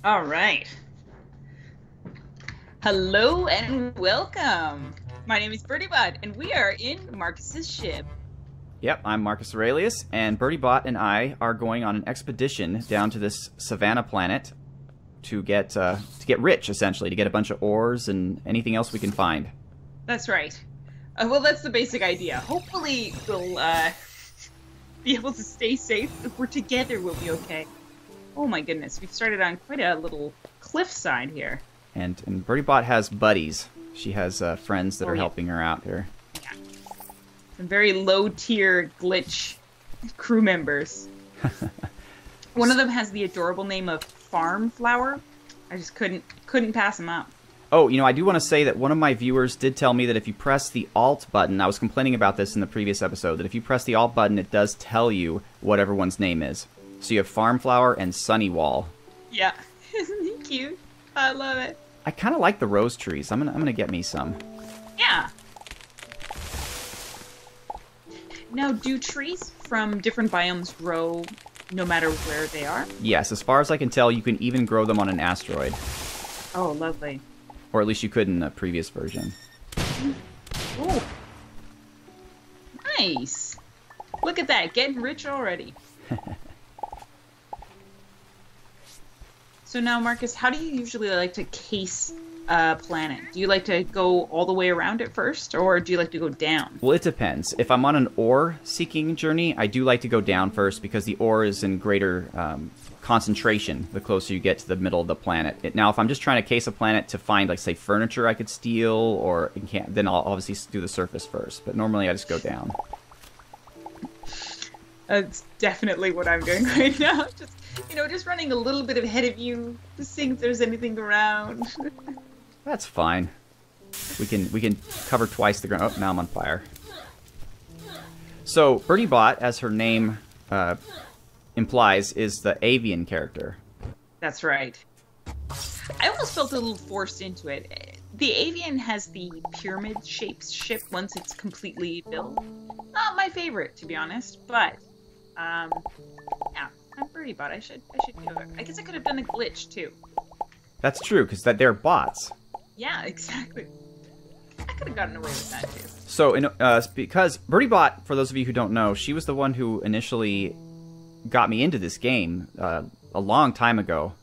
All right. Hello and welcome. My name is BirdyBot, and we are in Marcus's ship. Yep, I'm Marcus Aurelius, and BirdyBot and I are going on an expedition down to this Savanna planet to get rich, essentially, to get a bunch of ores and anything else we can find. That's right. Well, that's the basic idea. Hopefully, we'll be able to stay safe. If we're together, we'll be okay. Oh my goodness, we've started on quite a little cliffside here. And BirdyBot has buddies. She has friends that are helping her out here. Yeah. Some very low-tier glitch crew members. One of them has the adorable name of Farm Flower. I just couldn't pass him up. Oh, I do want to say that one of my viewers did tell me that if you press the Alt button, I was complaining about this in the previous episode, that if you press the Alt button, it does tell you what everyone's name is. So you have Farm Flower and Sunnywall. Yeah. Isn't he cute? I love it. I kind of like the rose trees. I'm gonna get me some. Yeah. Now, do trees from different biomes grow no matter where they are? Yes, as far as I can tell, you can even grow them on an asteroid. Oh, lovely. Or at least you could in the previous version. Oh. Nice. Look at that, getting rich already. So now, Marcus, how do you usually like to case a planet? Do you like to go all the way around it first, or do you like to go down? Well, it depends. If I'm on an ore-seeking journey, I do like to go down first because the ore is in greater concentration the closer you get to the middle of the planet. Now, if I'm just trying to case a planet to find, like, say, furniture I could steal, or then I'll obviously do the surface first. But normally I just go down. That's definitely what I'm doing right now. Just running a little bit ahead of you, just seeing if there's anything around. That's fine. We can cover twice the ground. Oh, now I'm on fire. So, BirdyBot, as her name implies, is the avian character. That's right. I almost felt a little forced into it. The avian has the pyramid-shaped ship once it's completely built. Not my favorite, to be honest, but yeah, I'm BirdyBot. I should do it. I guess I could have done a glitch too. That's true, because they're bots. Yeah, exactly. I could have gotten away with that too. So, because BirdyBot, for those of you who don't know, she was the one who initially got me into this game a long time ago.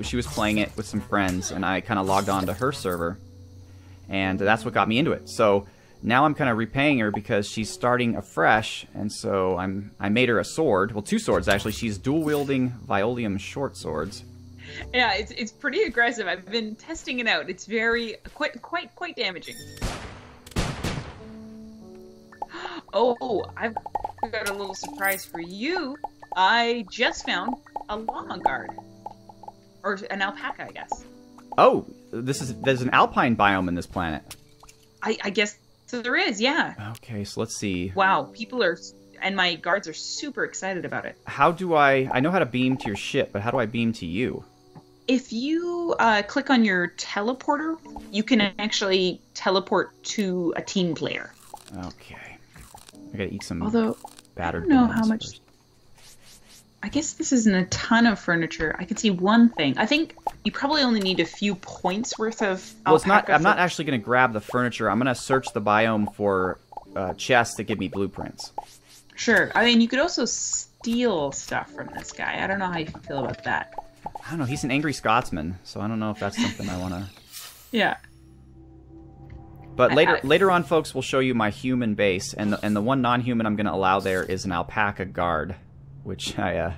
She was playing it with some friends, and I kind of logged on to her server, and that's what got me into it. So now I'm kind of repaying her because she's starting afresh, and so I made her a sword. Well, two swords, actually. She's dual-wielding Violium short swords. Yeah, it's pretty aggressive. I've been testing it out. It's very quite damaging. Oh, I've got a little surprise for you. I just found a llama guard. Or an alpaca, I guess. Oh, there's an alpine biome in this planet. I guess there is, yeah. Okay, so let's see. Wow, and my guards are super excited about it. How do I know how to beam to your ship, but how do I beam to you? If you click on your teleporter, you can actually teleport to a team player. Okay. I gotta eat some battered I don't know bananas how much... first. I guess this isn't a ton of furniture. I can see one thing. I think you probably only need a few points worth of alpaca. Well, I'm not actually going to grab the furniture. I'm going to search the biome for chests that give me blueprints. Sure. I mean, you could also steal stuff from this guy. I don't know how you feel about that. I don't know. He's an angry Scotsman, so I don't know if that's something I want to... Yeah. But later on, folks, we'll show you my human base, and the one non-human I'm going to allow there is an alpaca guard, which I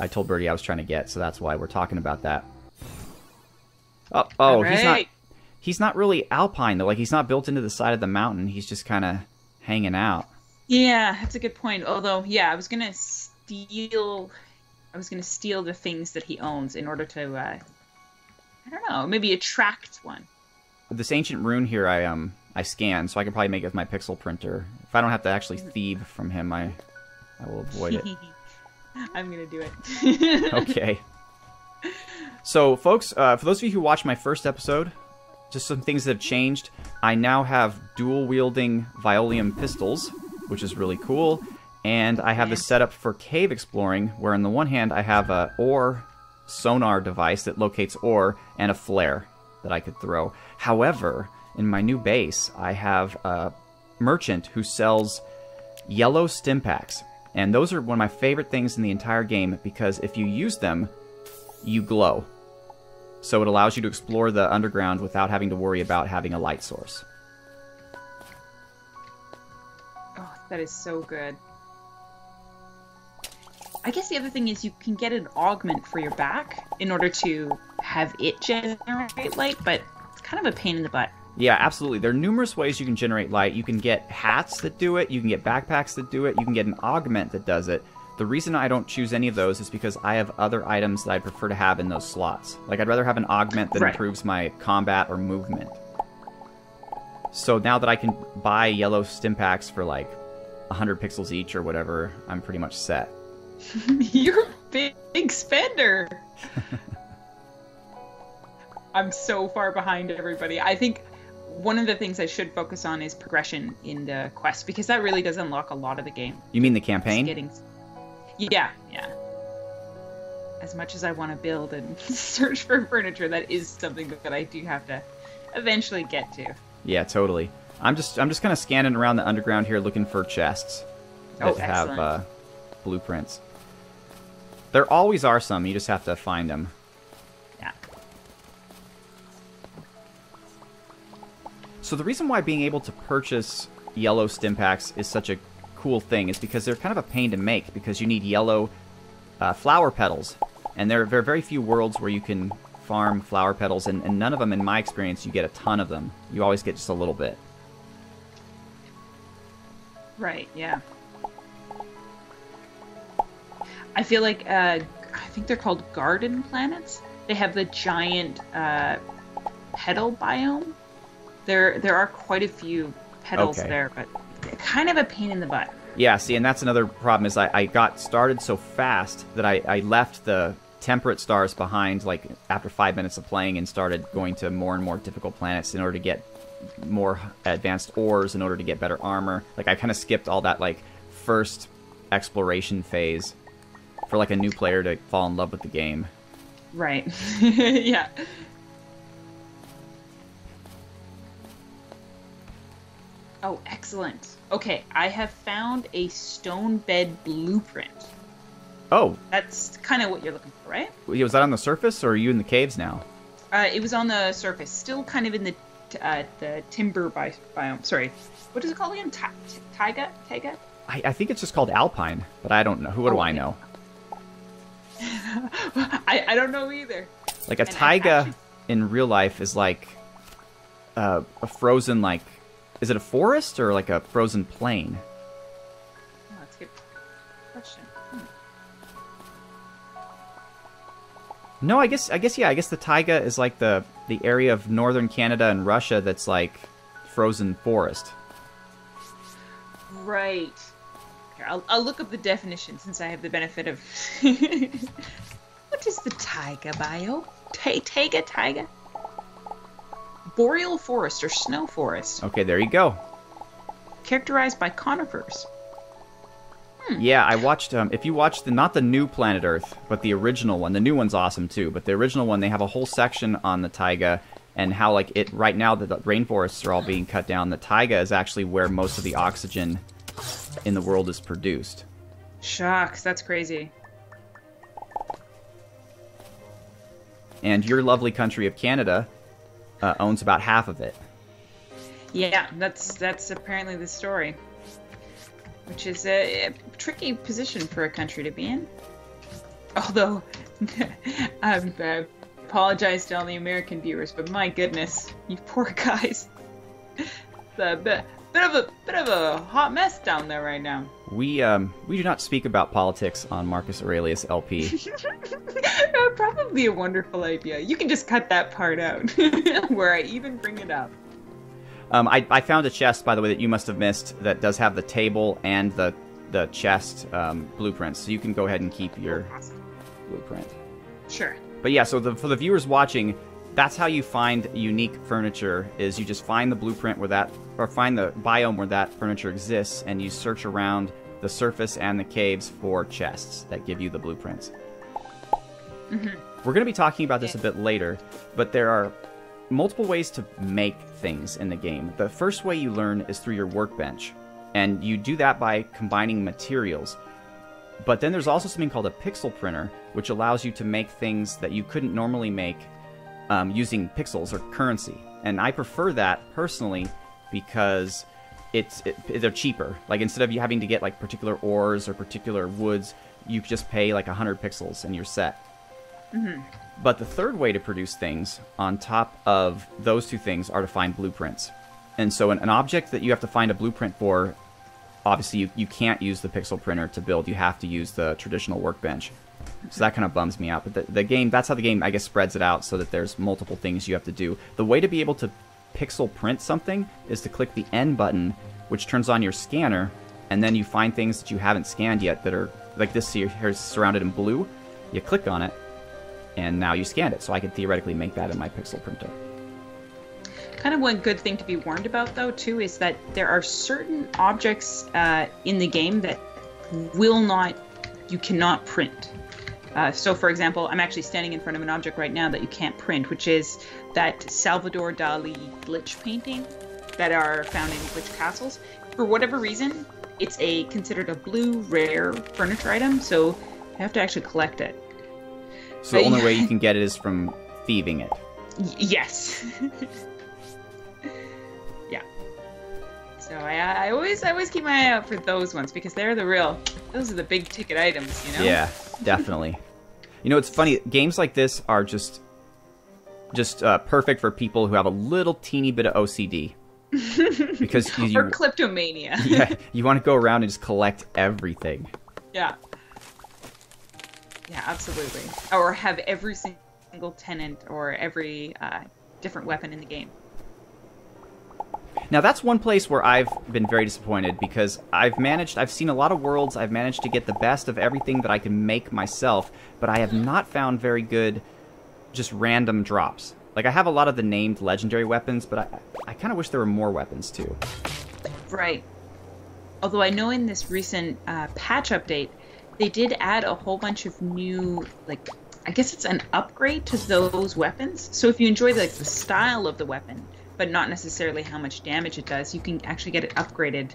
told Birdie I was trying to get, so that's why we're talking about that. Oh, right. He's not really alpine though. Like, he's not built into the side of the mountain. He's just kind of hanging out. Yeah, that's a good point. Although, yeah, I was gonna steal the things that he owns in order to, I don't know, maybe attract one. This ancient rune here, I scanned, so I can probably make it with my pixel printer. If I don't have to actually thieve from him, I will avoid it. I'm gonna do it. Okay. So, folks, for those of you who watched my first episode, just some things that have changed. I now have dual-wielding Violium pistols, which is really cool. And I have this set up for cave exploring, where on the one hand I have a ore sonar device that locates ore and a flare that I could throw. However, in my new base, I have a merchant who sells yellow stim packs. And those are one of my favorite things in the entire game because if you use them, you glow. So it allows you to explore the underground without having to worry about having a light source. Oh, that is so good. I guess the other thing is you can get an augment for your back in order to have it generate light, but it's kind of a pain in the butt. Yeah, absolutely. There are numerous ways you can generate light. You can get hats that do it. You can get backpacks that do it. You can get an augment that does it. The reason I don't choose any of those is because I have other items that I prefer to have in those slots. Like, I'd rather have an augment that improves my combat or movement. So now that I can buy yellow stim packs for like 100 pixels each or whatever, I'm pretty much set. You're a big spender. I'm so far behind everybody. I think one of the things I should focus on is progression in the quest, because that really does unlock a lot of the game. You mean the campaign? Yeah. As much as I want to build and search for furniture, that is something that I do have to eventually get to. Yeah, totally. I'm just kind of scanning around the underground here looking for chests that have blueprints. There always are some. You just have to find them. Yeah. So the reason why being able to purchase yellow stim packs is such a cool thing is because they're kind of a pain to make, because you need yellow flower petals, and there are very few worlds where you can farm flower petals, and none of them, in my experience, you get a ton of them. You always get just a little bit. Right, yeah. I feel like, I think they're called garden planets. They have the giant petal biome. There are quite a few petals there, but they're kind of a pain in the butt. Yeah, see, and that's another problem is I got started so fast that I left the temperate stars behind, like, after 5 minutes of playing, and started going to more and more difficult planets in order to get more advanced ores, in order to get better armor. Like, I kind of skipped all that, like, first exploration phase for, like, a new player to fall in love with the game. Right. Yeah. Oh, excellent. Okay, I have found a stone bed blueprint. Oh. That's kind of what you're looking for, right? Was that on the surface, or are you in the caves now? It was on the surface. Still kind of in the timber biome. Sorry. What is it called again? Taiga? I think it's just called alpine, but I don't know. What do I know? I don't know either. Like, a taiga in real life is like a frozen, like... Is it a forest or like a frozen plain? Oh, that's a good question. No, I guess the taiga is like the area of northern Canada and Russia that's like frozen forest. Right. Here, I'll look up the definition since I have the benefit of... What is the taiga biome? Taiga? Boreal forest or snow forest. Okay, there you go. Characterized by conifers. Yeah, I watched, if you watch not the new Planet Earth, but the original one. The new one's awesome too, but the original one, they have a whole section on the taiga and how, like, right now the rainforests are all being cut down. The taiga is actually where most of the oxygen in the world is produced. Shucks, that's crazy. And your lovely country of Canada owns about half of it. Yeah, that's apparently the story. Which is a tricky position for a country to be in. Although, I apologize to all the American viewers, but my goodness, you poor guys. It's a bit of a hot mess down there right now. We do not speak about politics on Marcus Aurelius LP. That would probably be a wonderful idea. You can just cut that part out, where I even bring it up. I found a chest, by the way, that you must have missed that does have the table and the chest blueprints, so you can go ahead and keep your blueprint. Sure. But yeah, so for the viewers watching, that's how you find unique furniture, is you just find the blueprint where that, or find the biome where that furniture exists, and you search around the surface and the caves for chests that give you the blueprints. We're going to be talking about this a bit later, but there are multiple ways to make things in the game. The first way you learn is through your workbench, and you do that by combining materials. But then there's also something called a pixel printer, which allows you to make things that you couldn't normally make using pixels or currency. And I prefer that personally because they're cheaper. Like, instead of you having to get like particular ores or particular woods, you just pay like 100 pixels and you're set. But the third way to produce things on top of those two things are to find blueprints. And so an object that you have to find a blueprint for, obviously you can't use the pixel printer to build. You have to use the traditional workbench. So that kind of bums me out. But the game, that's how the game, I guess, spreads it out so that there's multiple things you have to do. The way to be able to pixel print something is to click the N button, which turns on your scanner, and then you find things that you haven't scanned yet that are, like this here is surrounded in blue. You click on it, and now you scanned it. So I could theoretically make that in my pixel printer. Kind of one good thing to be warned about, though, too, is that there are certain objects in the game that you cannot print. So, for example, I'm actually standing in front of an object right now that you can't print, which is that Salvador Dali glitch painting that are found in glitch castles. For whatever reason, it's considered a blue rare furniture item, so you have to actually collect it. So the only way you can get it is from thieving it. Yes. Yeah. So I always keep my eye out for those ones because those are the big ticket items, you know? Yeah, definitely. You know, it's funny, games like this are just perfect for people who have a little teeny bit of OCD. Because or kleptomania. Yeah, you want to go around and just collect everything. Yeah. Yeah, absolutely. Or have every single tenant or every different weapon in the game. Now, that's one place where I've been very disappointed because I've seen a lot of worlds, I've managed to get the best of everything that I can make myself, but I have not found very good just random drops. Like, I have a lot of the named legendary weapons, but I kind of wish there were more weapons, too. Right. Although I know in this recent patch update, they did add a whole bunch of new, like, I guess it's an upgrade to those weapons. So if you enjoy the style of the weapon, but not necessarily how much damage it does, you can actually get it upgraded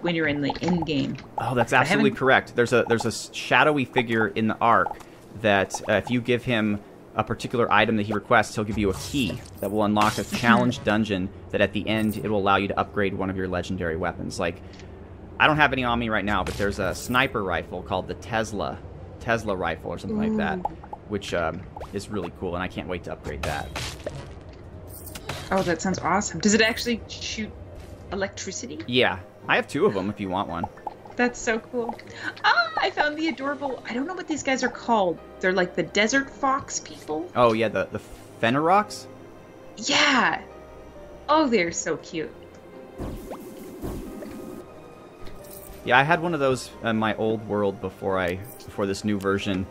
when you're in the end game. Oh, that's absolutely correct. There's a shadowy figure in the Ark that if you give him a particular item that he requests, he'll give you a key that will unlock a challenge dungeon that at the end it will allow you to upgrade one of your legendary weapons. Like, I don't have any on me right now, but there's a sniper rifle called the Tesla rifle or something like that, which is really cool, and I can't wait to upgrade that. Oh, that sounds awesome. Does it actually shoot electricity? Yeah. I have 2 of them if you want one. That's so cool. Ah, I found the adorable... I don't know what these guys are called. They're like the desert fox people. Oh, yeah, the Fennerox? Yeah. Oh, they're so cute. Yeah, I had one of those in my old world before this new version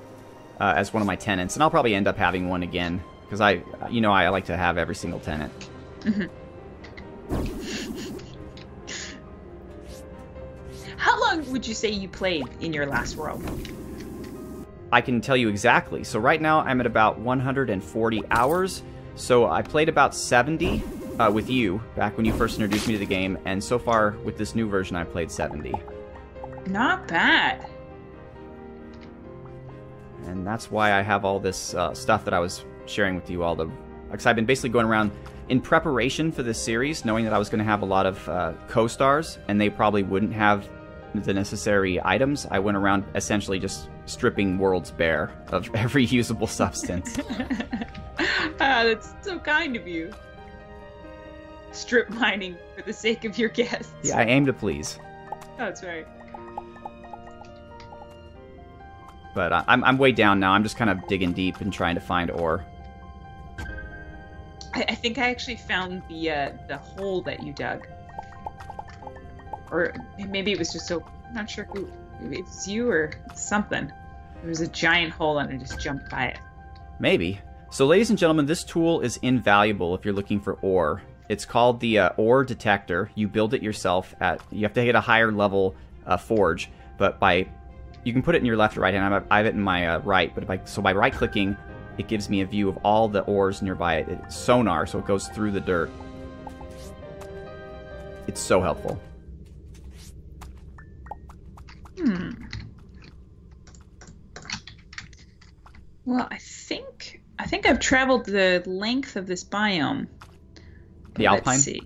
as one of my tenants, and I'll probably end up having one again. Because I like to have every single tenant. How long would you say you played in your last world? I can tell you exactly. So right now I'm at about 140 hours. So I played about 70 with you back when you first introduced me to the game. And so far with this new version, I played 70. Not bad. And that's why I have all this stuff that I was sharing with you all. Because I've been basically going around in preparation for this series, knowing that I was going to have a lot of co-stars, and they probably wouldn't have the necessary items. I went around essentially just stripping worlds bare of every usable substance. That's so kind of you. Strip mining for the sake of your guests. Yeah, I aim to please. That's right. But I'm way down now. I'm just kind of digging deep and trying to find ore. I think I actually found the hole that you dug. Or maybe it was just I'm not sure who, maybe it's you or something. There was a giant hole and I just jumped by it. Maybe. So ladies and gentlemen, this tool is invaluable if you're looking for ore. It's called the ore detector. You build it yourself you have to hit a higher level forge, but by you can put it in your left or right hand. I have it in my right, but so by right-clicking, it gives me a view of all the ores nearby it. It's sonar, so it goes through the dirt. It's so helpful. Well, I think I've traveled the length of this biome. The Alpine? Let's see.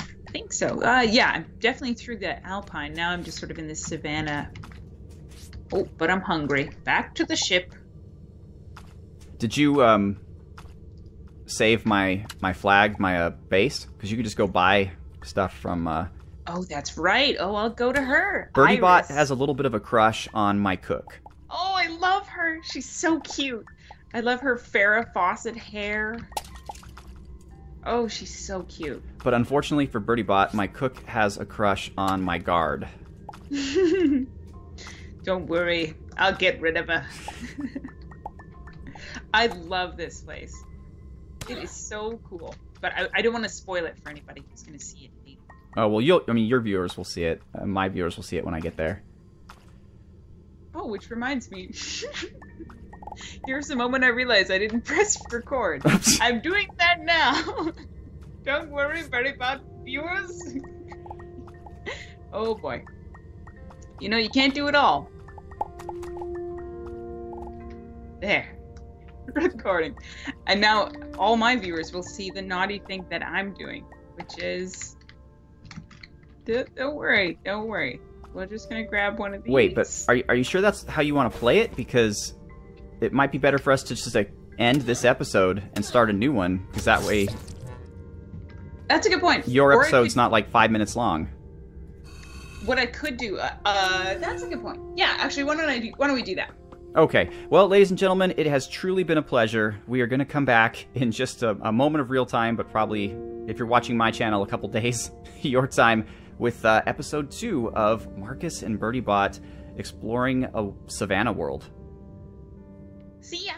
I think so. Yeah, I'm definitely through the Alpine. Now I'm just sort of in this Savanna. Oh, but I'm hungry. Back to the ship. Did you save my flag, my base? Because you could just go buy stuff from... Oh, that's right. Oh, I'll go to her. BirdyBot has a little bit of a crush on my cook. Oh, I love her. She's so cute. I love her Farrah Fawcett hair. Oh, she's so cute. But unfortunately for BirdyBot, my cook has a crush on my guard. Don't worry. I'll get rid of her. I love this place. It is so cool. But I don't want to spoil it for anybody who's going to see it. Oh, well, your viewers will see it. My viewers will see it when I get there. Oh, which reminds me. Here's the moment I realized I didn't press record. I'm doing that now. Don't worry, BirdyBot viewers. Oh boy. You know, you can't do it all. There. Recording. And now all my viewers will see the naughty thing that I'm doing, which is... Don't worry. We're just gonna grab one of these. Wait, but are you sure that's how you want to play it? Because it might be better for us to just end this episode and start a new one, because that way... That's a good point. Your episode's not like 5 minutes long. What I could do, that's a good point. Yeah, actually, why don't we do that? Okay. Well, ladies and gentlemen, it has truly been a pleasure. We are going to come back in just a moment of real time, but probably, if you're watching my channel, a couple days, your time, with episode 2 of Marcus and BirdyBot exploring a Savanna world. See ya!